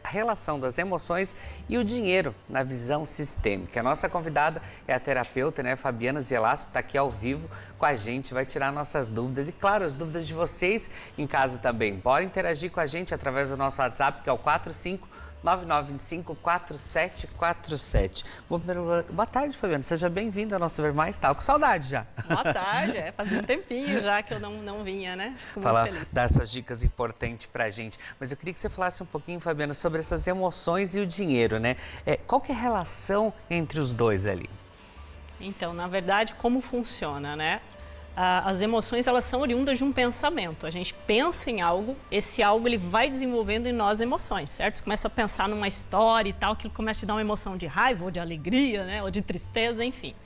a relação das emoções e o dinheiro na visão sistêmica. A nossa convidada é a terapeuta, né, Fabiana Zelasco, está aqui ao vivo com a gente, vai tirar nossas dúvidas e, claro, as dúvidas de vocês em casa também. Bora interagir com a gente através do nosso WhatsApp, que é o 4599254747. Boa tarde, Fabiana. Seja bem-vinda ao nosso Ver Mais. Estava com saudade já. Boa tarde. Fazia um tempinho já que eu não vinha, né? Fico falar muito feliz. Dessas dicas importantes pra gente. Mas eu queria que você falasse um pouquinho, Fabiana, sobre essas emoções e o dinheiro, né? Qual que é a relação entre os dois ali? Então, na verdade, como funciona, né? As emoções, elas são oriundas de um pensamento. A gente pensa em algo, esse algo ele vai desenvolvendo em nós emoções, certo? Você começa a pensar numa história e tal, aquilo começa a te dar uma emoção de raiva, ou de alegria, né? Ou de tristeza, enfim.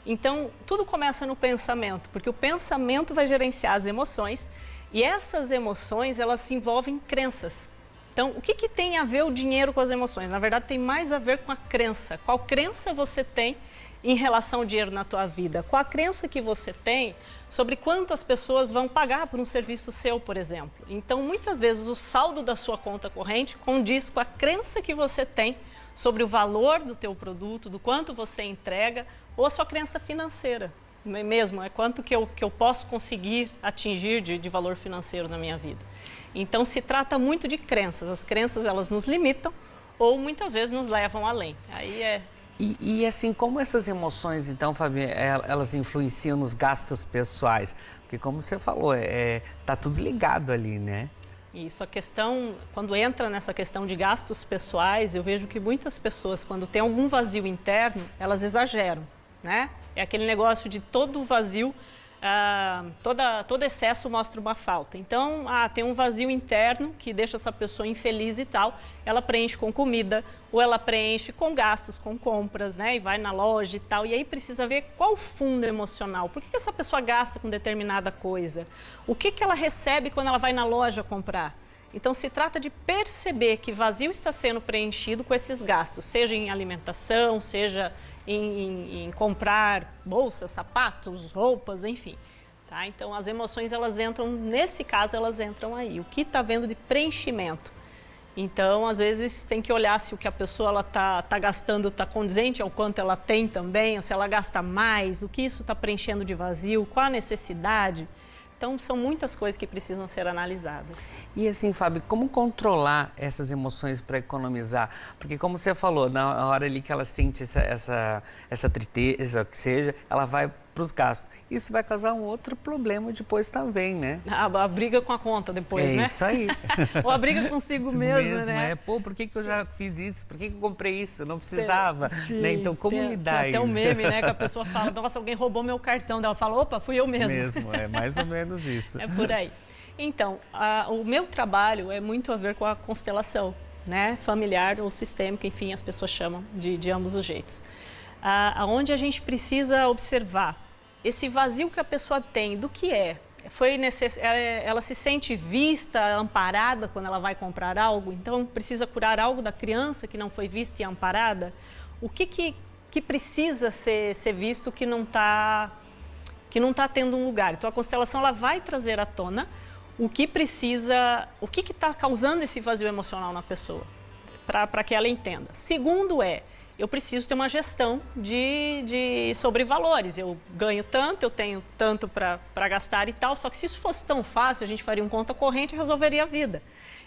Então, tudo começa no pensamento, porque o pensamento vai gerenciar as emoções e essas emoções, elas se envolvem em crenças. Então, o que tem a ver o dinheiro com as emoções? Na verdade, tem mais a ver com a crença. Qual crença você tem em relação ao dinheiro na tua vida? Qual a crença que você tem sobre quanto as pessoas vão pagar por um serviço seu, por exemplo? Então, muitas vezes, o saldo da sua conta corrente condiz com a crença que você tem sobre o valor do teu produto, do quanto você entrega, ou a sua crença financeira mesmo, é quanto que eu posso conseguir atingir de valor financeiro na minha vida. Então, se trata muito de crenças. As crenças, elas nos limitam ou muitas vezes nos levam além. E assim, como essas emoções, então, Fabi, elas influenciam nos gastos pessoais? Porque como você falou, tá tudo ligado ali, né? Isso, a questão, quando entra nessa questão de gastos pessoais, eu vejo que muitas pessoas, quando tem algum vazio interno, elas exageram, né? É aquele negócio de todo vazio, todo excesso mostra uma falta. Então, tem um vazio interno que deixa essa pessoa infeliz e tal, ela preenche com comida, ou ela preenche com gastos, com compras, né? E vai na loja e tal. E aí precisa ver qual o fundo emocional. Por que essa pessoa gasta com determinada coisa? O que ela recebe quando ela vai na loja comprar? Então, se trata de perceber que vazio está sendo preenchido com esses gastos, seja em alimentação, seja em comprar bolsas, sapatos, roupas, enfim. Tá? Então, as emoções, elas entram, nesse caso, elas entram aí. O que está vendo de preenchimento? Então, às vezes, tem que olhar se o que a pessoa está gastando está condizente ao quanto ela tem também, se ela gasta mais, o que isso está preenchendo de vazio, qual a necessidade. Então, são muitas coisas que precisam ser analisadas. E assim, Fábio, como controlar essas emoções para economizar? Porque como você falou, na hora ali que ela sente essa tristeza, que seja, ela vai para os gastos. Isso vai causar um outro problema depois também, né? A briga com a conta depois, né? É isso aí. Ou a briga consigo mesmo, né? Pô, por que eu já fiz isso? Por que eu comprei isso? Eu não precisava. Sim, né? Então, como lidar tem isso? até um meme, né? Que a pessoa fala, nossa, alguém roubou meu cartão. Ela fala, opa, fui eu mesmo. É mais ou menos isso. É por aí. Então, o meu trabalho é muito a ver com a constelação, né? Familiar ou sistêmica, enfim, as pessoas chamam de ambos os jeitos. Onde a gente precisa observar esse vazio que a pessoa tem, do que é? Ela se sente vista, amparada quando ela vai comprar algo? Então, precisa curar algo da criança que não foi vista e amparada? O que precisa ser visto que não tá tendo um lugar? Então, a constelação ela vai trazer à tona o que está causando esse vazio emocional na pessoa, para que ela entenda. Segundo eu preciso ter uma gestão sobre valores. Eu ganho tanto, eu tenho tanto para gastar e tal, só que se isso fosse tão fácil, a gente faria um conta corrente e resolveria a vida.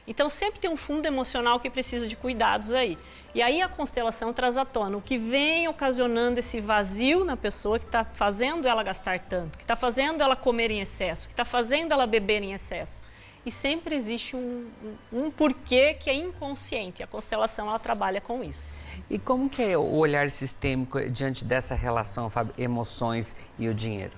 Então, sempre tem um fundo emocional que precisa de cuidados aí. E aí a constelação traz à tona o que vem ocasionando esse vazio na pessoa, que está fazendo ela gastar tanto, que está fazendo ela comer em excesso, que está fazendo ela beber em excesso. E sempre existe um porquê que é inconsciente. A constelação, ela trabalha com isso. E como que é o olhar sistêmico diante dessa relação, Fábio, emoções e o dinheiro?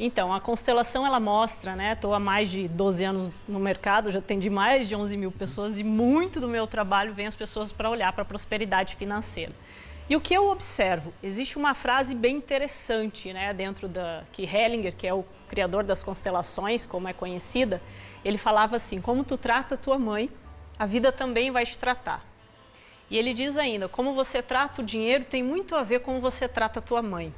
Então, a constelação, ela mostra, né? Estou há mais de 12 anos no mercado, já atendi mais de 11 mil pessoas e muito do meu trabalho vem as pessoas para olhar para a prosperidade financeira. E o que eu observo? Existe uma frase bem interessante, né, que Hellinger, que é o criador das constelações, como é conhecida, ele falava assim, como tu trata tua mãe, a vida também vai te tratar. E ele diz ainda, como você trata o dinheiro tem muito a ver com como você trata a tua mãe.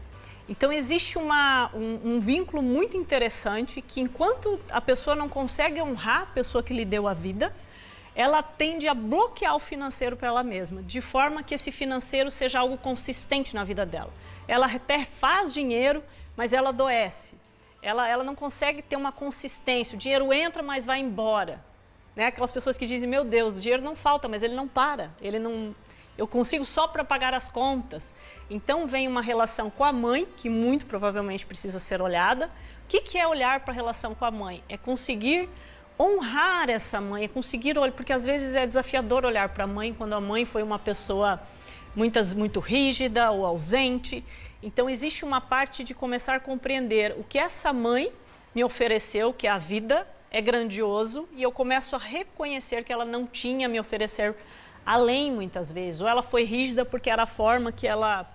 Então, existe um vínculo muito interessante que enquanto a pessoa não consegue honrar a pessoa que lhe deu a vida, ela tende a bloquear o financeiro para ela mesma, de forma que esse financeiro seja algo consistente na vida dela. Ela até faz dinheiro, mas ela adoece. Ela não consegue ter uma consistência. O dinheiro entra, mas vai embora. Né? Aquelas pessoas que dizem, meu Deus, o dinheiro não falta, mas ele não para. Eu consigo só para pagar as contas. Então vem uma relação com a mãe, que muito provavelmente precisa ser olhada. O que é olhar para a relação com a mãe? É conseguir honrar essa mãe, é conseguir olhar, porque às vezes é desafiador olhar para a mãe quando a mãe foi uma pessoa muito rígida ou ausente. Então existe uma parte de começar a compreender o que essa mãe me ofereceu, que é a vida, é grandioso, e eu começo a reconhecer que ela não tinha a me oferecer além, muitas vezes, ou ela foi rígida porque era a forma que ela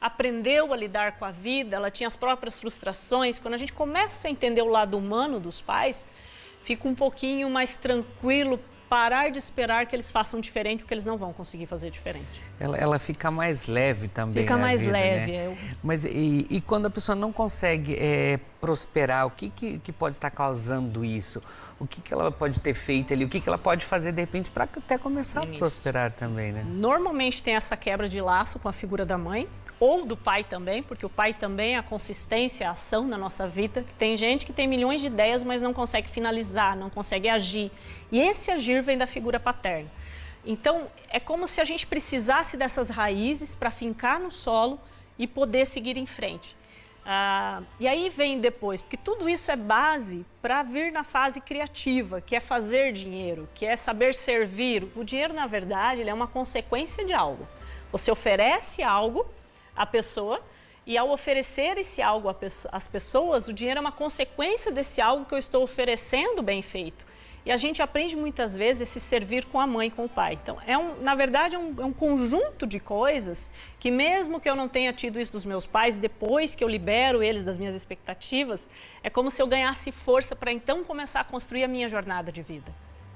aprendeu a lidar com a vida, ela tinha as próprias frustrações. Quando a gente começa a entender o lado humano dos pais, fica um pouquinho mais tranquilo parar de esperar que eles façam diferente, porque eles não vão conseguir fazer diferente. Ela fica mais leve também. Fica mais vida, leve. Né? Mas e quando a pessoa não consegue prosperar, o que pode estar causando isso? O que ela pode ter feito ali? O que ela pode fazer, de repente, para até começar a prosperar também, né? Normalmente tem essa quebra de laço com a figura da mãe, ou do pai também, porque o pai também é a consistência, a ação na nossa vida. Tem gente que tem milhões de ideias, mas não consegue finalizar, não consegue agir. E esse agir vem da figura paterna. Então, é como se a gente precisasse dessas raízes para fincar no solo e poder seguir em frente. E aí vem depois, porque tudo isso é base para vir na fase criativa, que é fazer dinheiro, que é saber servir. O dinheiro, na verdade, ele é uma consequência de algo. Você oferece algo à pessoa, e ao oferecer esse algo às pessoas, o dinheiro é uma consequência desse algo que eu estou oferecendo bem feito. E a gente aprende muitas vezes esse servir com a mãe, com o pai. Então, na verdade, é um conjunto de coisas que, mesmo que eu não tenha tido isso dos meus pais, depois que eu libero eles das minhas expectativas, é como se eu ganhasse força para então começar a construir a minha jornada de vida.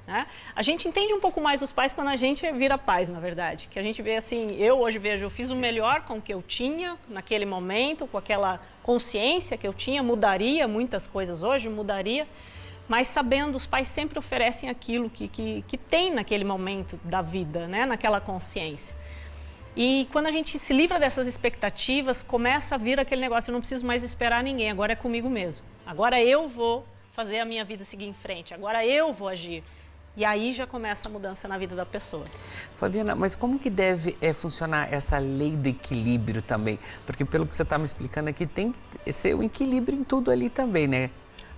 Né? A gente entende um pouco mais os pais quando a gente vira pais, na verdade. Que a gente vê assim, eu hoje vejo, eu fiz o melhor com o que eu tinha naquele momento, com aquela consciência que eu tinha, mudaria muitas coisas hoje, mudaria. Mas sabendo, os pais sempre oferecem aquilo que tem naquele momento da vida, né? Naquela consciência. E quando a gente se livra dessas expectativas, começa a vir aquele negócio, eu não preciso mais esperar ninguém, agora é comigo mesmo. Agora eu vou fazer a minha vida seguir em frente, agora eu vou agir. E aí já começa a mudança na vida da pessoa. Fabiana, mas como que deve funcionar essa lei do equilíbrio também? Porque pelo que você está me explicando aqui, tem que ser um equilíbrio em tudo ali também, né?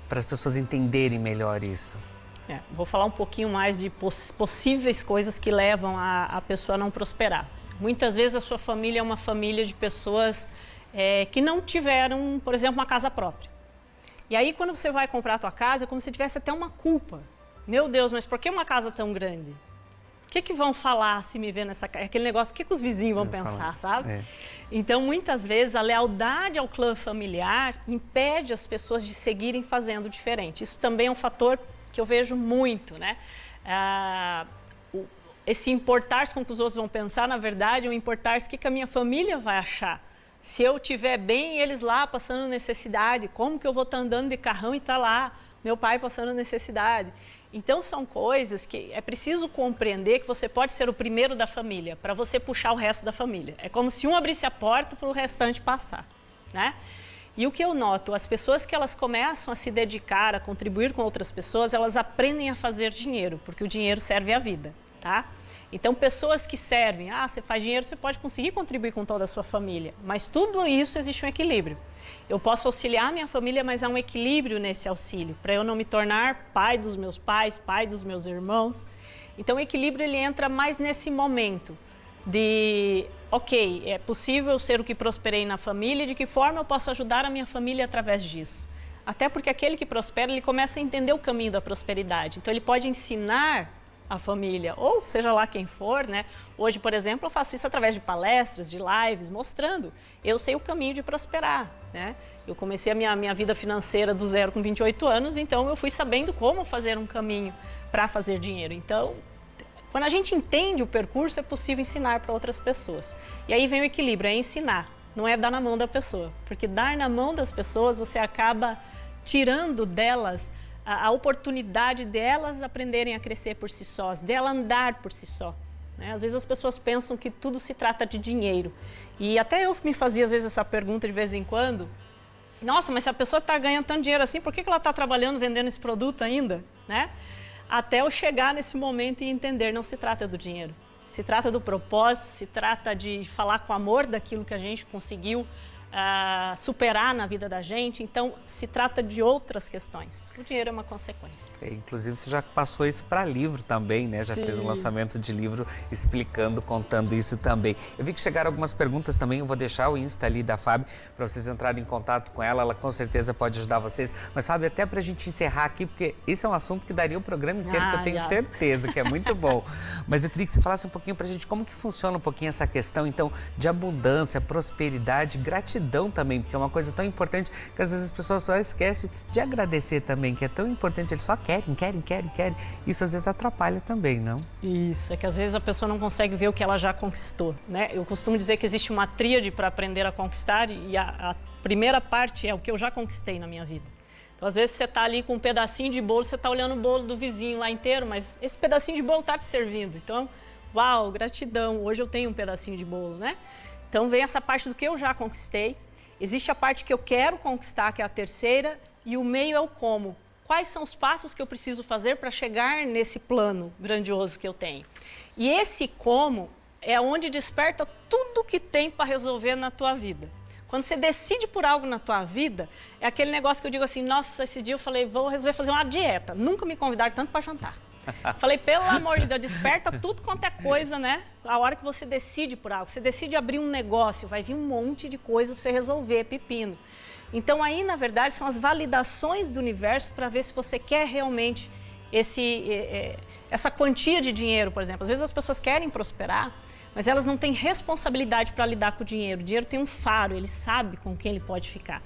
Para as pessoas entenderem melhor isso. Vou falar um pouquinho mais de possíveis coisas que levam a pessoa a não prosperar. Muitas vezes a sua família é uma família de pessoas que não tiveram, por exemplo, uma casa própria. E aí quando você vai comprar a tua casa, é como se tivesse até uma culpa. Meu Deus, mas por que uma casa tão grande? O que vão falar se me ver nessa casa? Aquele negócio, o que os vizinhos vão pensar, sabe? Então, muitas vezes, a lealdade ao clã familiar impede as pessoas de seguirem fazendo diferente. Isso também é um fator que eu vejo muito, né? Esse importar-se com o que os outros vão pensar, na verdade, é um importar-se que a minha família vai achar. Se eu estiver bem, eles lá passando necessidade, como que eu vou estar andando de carrão e estar lá, meu pai passando necessidade? Então, são coisas que é preciso compreender que você pode ser o primeiro da família, para você puxar o resto da família. É como se um abrisse a porta para o restante passar, né? E o que eu noto, as pessoas que elas começam a se dedicar, a contribuir com outras pessoas, elas aprendem a fazer dinheiro, porque o dinheiro serve à vida, tá? Então, pessoas que servem, você faz dinheiro, você pode conseguir contribuir com toda a sua família, mas tudo isso existe um equilíbrio. Eu posso auxiliar minha família, mas há um equilíbrio nesse auxílio, para eu não me tornar pai dos meus pais, pai dos meus irmãos. Então, o equilíbrio ele entra mais nesse momento de, ok, é possível ser o que prosperei na família, de que forma eu posso ajudar a minha família através disso. Até porque aquele que prospera, ele começa a entender o caminho da prosperidade. Então, ele pode ensinar a família, ou seja lá quem for, né? Hoje, por exemplo, eu faço isso através de palestras, de lives, mostrando. Eu sei o caminho de prosperar, né? Eu comecei a minha vida financeira do zero com 28 anos, então eu fui sabendo como fazer um caminho para fazer dinheiro. Então, quando a gente entende o percurso, é possível ensinar para outras pessoas. E aí vem o equilíbrio, é ensinar, não é dar na mão da pessoa. Porque dar na mão das pessoas, você acaba tirando delas a oportunidade delas aprenderem a crescer por si sós, dela andar por si só. Né? Às vezes as pessoas pensam que tudo se trata de dinheiro. E até eu me fazia às vezes essa pergunta de vez em quando. Nossa, mas se a pessoa está ganhando tanto dinheiro assim, por que ela está trabalhando, vendendo esse produto ainda? Né? Até eu chegar nesse momento e entender, não se trata do dinheiro. Se trata do propósito, se trata de falar com amor daquilo que a gente conseguiu superar na vida da gente. Então, se trata de outras questões. O dinheiro é uma consequência. Inclusive, você já passou isso para livro também, né? Já fez um lançamento de livro explicando, contando isso também. Eu vi que chegaram algumas perguntas também, eu vou deixar o Insta ali da Fábio para vocês entrarem em contato com ela com certeza pode ajudar vocês. Mas, Fábio, até para a gente encerrar aqui, porque esse é um assunto que daria o programa inteiro, que eu tenho certeza que é muito bom. Mas eu queria que você falasse um pouquinho para a gente como que funciona um pouquinho essa questão, então, de abundância, prosperidade, gratidão também, porque é uma coisa tão importante que às vezes as pessoas só esquecem de agradecer também, que é tão importante, eles só querem. Isso às vezes atrapalha também, não? Isso, é que às vezes a pessoa não consegue ver o que ela já conquistou, né? Eu costumo dizer que existe uma tríade para aprender a conquistar e a primeira parte é o que eu já conquistei na minha vida. Então, às vezes você está ali com um pedacinho de bolo, você está olhando o bolo do vizinho lá inteiro, mas esse pedacinho de bolo está te servindo. Então, uau, gratidão, hoje eu tenho um pedacinho de bolo, né? Então, vem essa parte do que eu já conquistei. Existe a parte que eu quero conquistar, que é a terceira, e o meio é o como. Quais são os passos que eu preciso fazer para chegar nesse plano grandioso que eu tenho? E esse como é onde desperta tudo que tem para resolver na tua vida. Quando você decide por algo na tua vida, é aquele negócio que eu digo assim, nossa, esse dia eu falei, vou resolver fazer uma dieta. Nunca me convidaram tanto para jantar. Falei, pelo amor de Deus, desperta tudo quanto é coisa, né? A hora que você decide por algo, você decide abrir um negócio, vai vir um monte de coisa para você resolver, pepino. Então aí, na verdade, são as validações do universo para ver se você quer realmente essa quantia de dinheiro, por exemplo. Às vezes as pessoas querem prosperar, mas elas não têm responsabilidade para lidar com o dinheiro. O dinheiro tem um faro, ele sabe com quem ele pode ficar.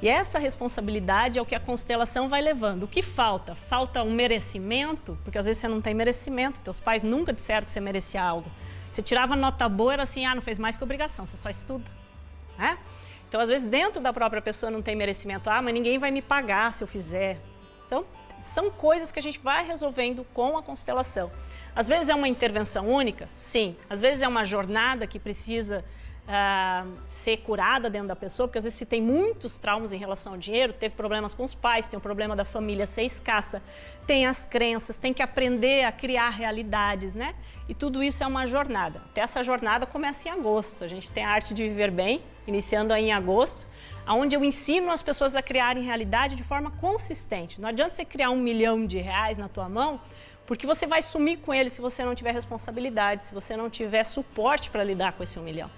E essa responsabilidade é o que a constelação vai levando. O que falta? Falta um merecimento, porque às vezes você não tem merecimento, teus pais nunca disseram que você merecia algo. Você tirava nota boa, era assim, não fez mais que obrigação, você só estuda. Né? Então, às vezes, dentro da própria pessoa não tem merecimento. Mas ninguém vai me pagar se eu fizer. Então, são coisas que a gente vai resolvendo com a constelação. Às vezes é uma intervenção única? Sim. Às vezes é uma jornada que precisa ser curada dentro da pessoa, porque às vezes se tem muitos traumas em relação ao dinheiro, teve problemas com os pais, tem o problema da família ser escassa, tem as crenças, tem que aprender a criar realidades, né? E tudo isso é uma jornada. Até essa jornada começa em agosto. A gente tem a Arte de Viver Bem, iniciando aí em agosto, onde eu ensino as pessoas a criarem realidade de forma consistente. Não adianta você criar R$1 milhão na tua mão, porque você vai sumir com ele se você não tiver responsabilidade, se você não tiver suporte para lidar com esse R$1 milhão.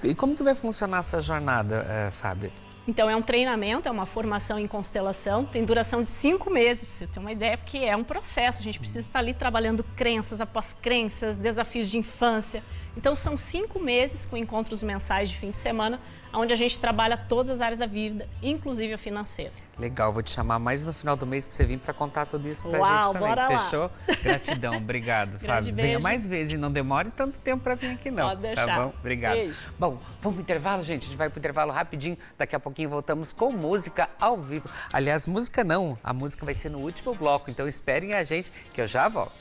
E como que vai funcionar essa jornada, Fábio? Então, é um treinamento, é uma formação em constelação, tem duração de 5 meses, para você ter uma ideia, porque é um processo, a gente precisa estar ali trabalhando crenças após crenças, desafios de infância. Então, são 5 meses com encontros mensais de fim de semana, onde a gente trabalha todas as áreas da vida, inclusive a financeira. Legal, vou te chamar mais no final do mês para você vir para contar tudo isso para a gente também. Bora Fechou? Lá. Gratidão, obrigado, Fábio. Venha mais vezes e não demore tanto tempo para vir aqui não. Pode deixar. Tá bom? Obrigado. Beijo. Bom, vamos pro intervalo, gente. A gente vai pro intervalo rapidinho. Daqui a pouquinho voltamos com música ao vivo. Aliás, música não. A música vai ser no último bloco, então esperem a gente que eu já volto.